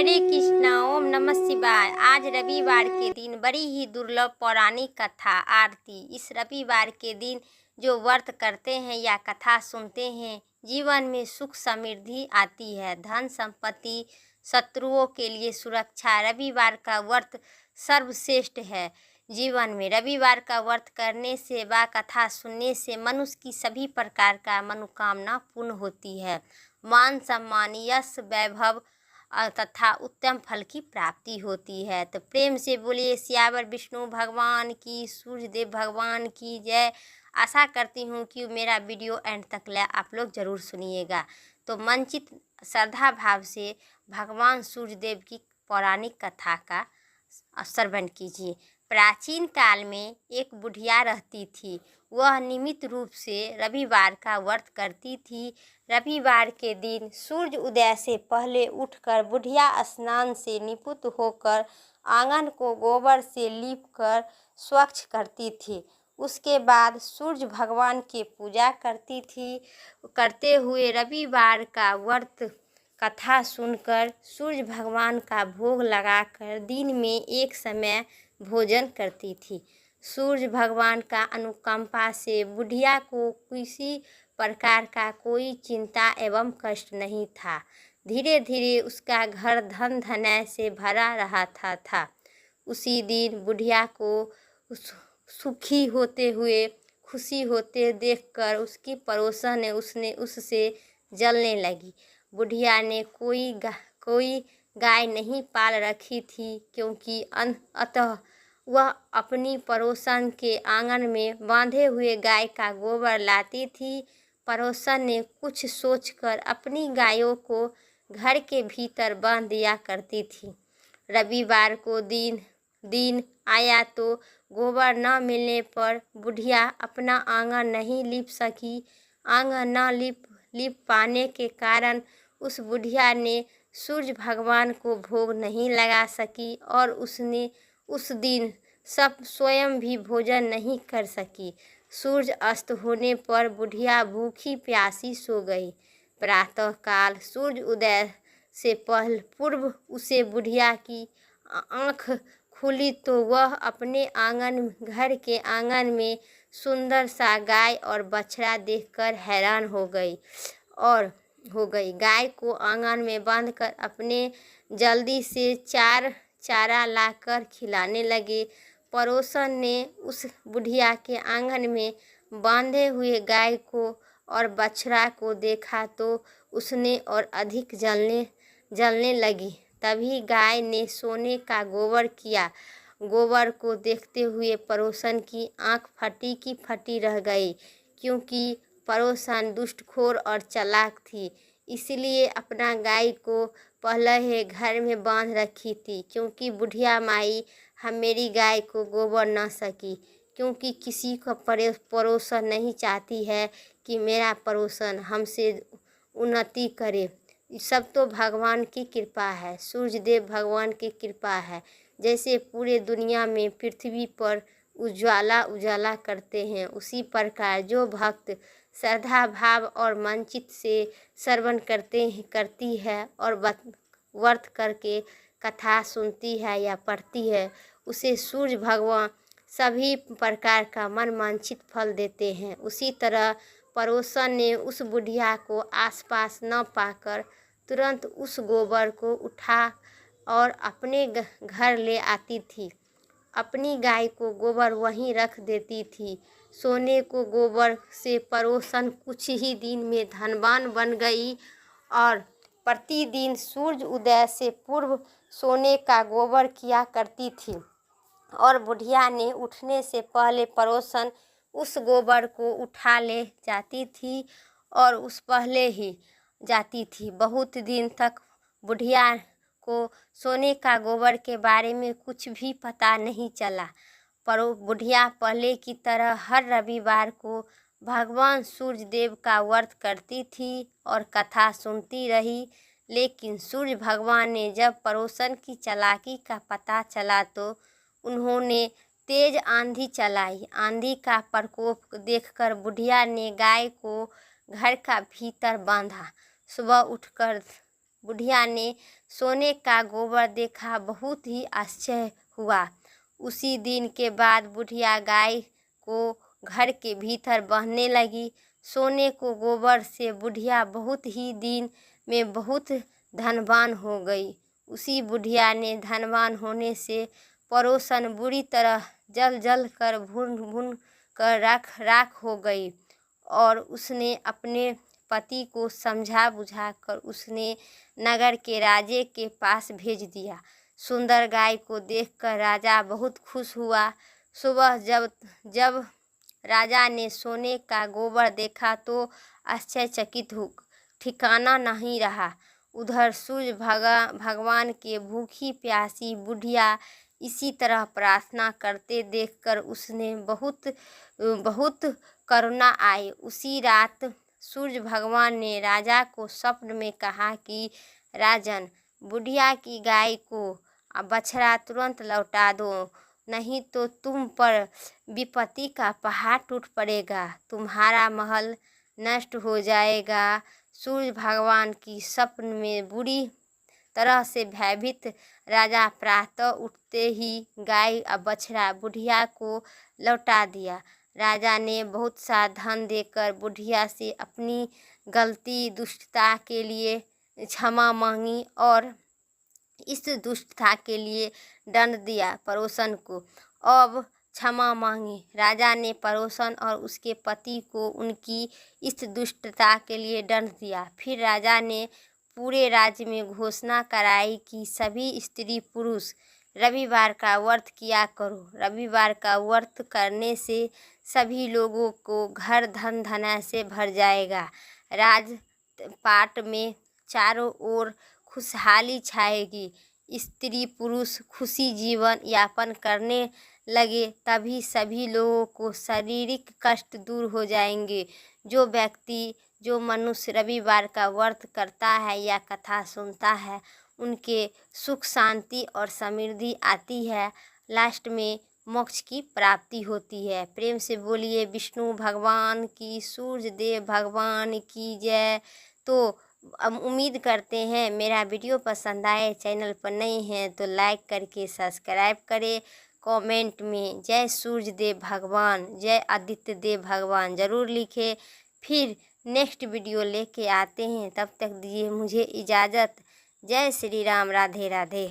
हरे कृष्णा, ओम नमः शिवाय। आज रविवार के दिन बड़ी ही दुर्लभ पौराणिक कथा आरती। इस रविवार के दिन जो व्रत करते हैं या कथा सुनते हैं, जीवन में सुख समृद्धि आती है, धन संपत्ति, शत्रुओं के लिए सुरक्षा। रविवार का व्रत सर्वश्रेष्ठ है। जीवन में रविवार का व्रत करने से व कथा सुनने से मनुष्य की सभी प्रकार का मनोकामना पूर्ण होती है। मान सम्मान, यश, वैभव तथा उत्तम फल की प्राप्ति होती है। तो प्रेम से बोलिए सियावर विष्णु भगवान की, सूर्यदेव भगवान की जय। आशा करती हूँ कि मेरा वीडियो एंड तक आप लोग ज़रूर सुनिएगा। तो मनचित श्रद्धा भाव से भगवान सूर्यदेव की पौराणिक कथा का श्रवण कीजिए। प्राचीन काल में एक बुढ़िया रहती थी। वह नियमित रूप से रविवार का व्रत करती थी। रविवार के दिन सूर्य उदय से पहले उठकर बुढ़िया स्नान से निपुत होकर आंगन को गोबर से लीपकर स्वच्छ करती थी। उसके बाद सूर्य भगवान की पूजा करती थी। करते हुए रविवार का व्रत कथा सुनकर सूर्य भगवान का भोग लगाकर दिन में एक समय भोजन करती थी। सूर्य भगवान का अनुकंपा से बुढ़िया को किसी प्रकार का कोई चिंता एवं कष्ट नहीं था। धीरे धीरे उसका घर धन धनय से भरा रहा था। उसी दिन बुढ़िया को सुखी होते हुए, खुशी होते देखकर उसकी पड़ोसन ने उससे जलने लगी। बुढ़िया ने कोई गाय नहीं पाल रखी थी, क्योंकि अतः वह अपनी पड़ोसन के आंगन में बांधे हुए गाय का गोबर लाती थी। पड़ोसन ने कुछ सोचकर अपनी गायों को घर के भीतर बांध दिया करती थी। रविवार को दिन आया तो गोबर न मिलने पर बुढ़िया अपना आंगन नहीं लीप सकी। आंगन न लीप पाने के कारण उस बुढ़िया ने सूर्य भगवान को भोग नहीं लगा सकी और उसने उस दिन सब स्वयं भी भोजन नहीं कर सकी। सूर्य अस्त होने पर बुढ़िया भूखी प्यासी सो गई। प्रातःकाल सूर्य उदय से पूर्व उसे बुढ़िया की आँख खुली तो वह अपने घर के आंगन में सुंदर सा गाय और बछड़ा देखकर हैरान हो गई। गाय को आंगन में बांधकर अपने जल्दी से चारा लाकर खिलाने लगे। पड़ोसन ने उस बुढ़िया के आंगन में बांधे हुए गाय को और बछड़ा को देखा तो उसने और अधिक जलने लगी। तभी गाय ने सोने का गोबर किया। गोबर को देखते हुए पड़ोसन की आंख फटी की फटी रह गई, क्योंकि पड़ोसन दुष्टखोर और चालाक थी, इसलिए अपना गाय को पहले ही घर में बांध रखी थी। क्योंकि बुढ़िया माई मेरी गाय को गोबर न सकी, क्योंकि किसी को पड़ोसन नहीं चाहती है कि मेरा पड़ोसन हमसे उन्नति करे। सब तो भगवान की कृपा है, सूर्यदेव भगवान की कृपा है। जैसे पूरे दुनिया में पृथ्वी पर उजाला करते हैं, उसी प्रकार जो भक्त श्रद्धा भाव और मनचित से श्रवण करती है और व्रत करके कथा सुनती है या पढ़ती है, उसे सूर्य भगवान सभी प्रकार का मन वांछित फल देते हैं। उसी तरह पड़ोसन ने उस बुढ़िया को आसपास न पाकर तुरंत उस गोबर को उठा और अपने घर ले आती थी। अपनी गाय को गोबर वहीं रख देती थी। सोने को गोबर से पड़ोसन कुछ ही दिन में धनवान बन गई और प्रतिदिन सूर्य उदय से पूर्व सोने का गोबर किया करती थी और बुढ़िया ने उठने से पहले पड़ोसन उस गोबर को उठा ले जाती थी और उस पहले ही जाती थी। बहुत दिन तक बुढ़िया को सोने का गोबर के बारे में कुछ भी पता नहीं चला। पर बुढ़िया पहले की तरह हर रविवार को भगवान सूर्यदेव का व्रत करती थी और कथा सुनती रही। लेकिन सूर्य भगवान ने जब पड़ोसन की चालाकी का पता चला तो उन्होंने तेज आंधी चलाई। आंधी का प्रकोप देखकर बुढ़िया ने गाय को घर का भीतर बांधा। सुबह उठकर बुढ़िया ने सोने का गोबर देखा, बहुत ही आश्चर्य हुआ। उसी दिन के बाद बुढ़िया गाय को घर के भीतर बांधने लगी। सोने को गोबर से बुढ़िया बहुत ही दिन में बहुत धनवान हो गई। उसी बुढ़िया ने धनवान होने से पड़ोसन बुरी तरह जल जल कर भून भून कर राख हो गई और उसने अपने पति को समझा बुझा कर उसने नगर के राजे के पास भेज दिया। सुंदर गाय को देखकर राजा बहुत खुश हुआ। सुबह जब राजा ने सोने का गोबर देखा तो आश्चर्यचकित हो ठिकाना नहीं रहा। उधर सूर्य भगवान के भूखी प्यासी बुढ़िया इसी तरह प्रार्थना करते देखकर उसने बहुत करुणा आई। उसी रात सूर्य भगवान ने राजा को स्वप्न में कहा कि राजन, बुढ़िया की गाय को बछड़ा तुरंत लौटा दो, नहीं तो तुम पर विपत्ति का पहाड़ टूट पड़ेगा, तुम्हारा महल नष्ट हो जाएगा। सूर्य भगवान की स्वप्न में बुरी तरह से भयभीत राजा प्रातः उठते ही गाय और बछड़ा बुढ़िया को लौटा दिया। राजा ने बहुत सा धन देकर बुढ़िया से अपनी गलती दुष्टता के लिए क्षमा मांगी और इस दुष्टता के लिए दंड दिया पड़ोसन को। अब क्षमा मांगी। राजा ने पड़ोसन और उसके पति को उनकी इस दुष्टता के लिए दंड दिया। फिर राजा ने पूरे राज्य में घोषणा कराई कि सभी स्त्री पुरुष रविवार का व्रत किया करो। रविवार का व्रत करने से सभी लोगों को घर धन धना से भर जाएगा। राजपाट में चारों ओर खुशहाली छाएगी। स्त्री पुरुष खुशी जीवन यापन करने लगे। तभी सभी लोगों को शारीरिक कष्ट दूर हो जाएंगे। जो मनुष्य रविवार का व्रत करता है या कथा सुनता है, उनके सुख शांति और समृद्धि आती है। लास्ट में मोक्ष की प्राप्ति होती है। प्रेम से बोलिए विष्णु भगवान की, सूर्य देव भगवान की जय। तो उम्मीद करते हैं मेरा वीडियो पसंद आए। चैनल पर नए हैं तो लाइक करके सब्सक्राइब करें। कमेंट में जय सूर्य देव भगवान, जय आदित्य देव भगवान ज़रूर लिखें। फिर नेक्स्ट वीडियो लेके आते हैं, तब तक दीजिए मुझे इजाज़त। जय श्री राम, राधे राधे।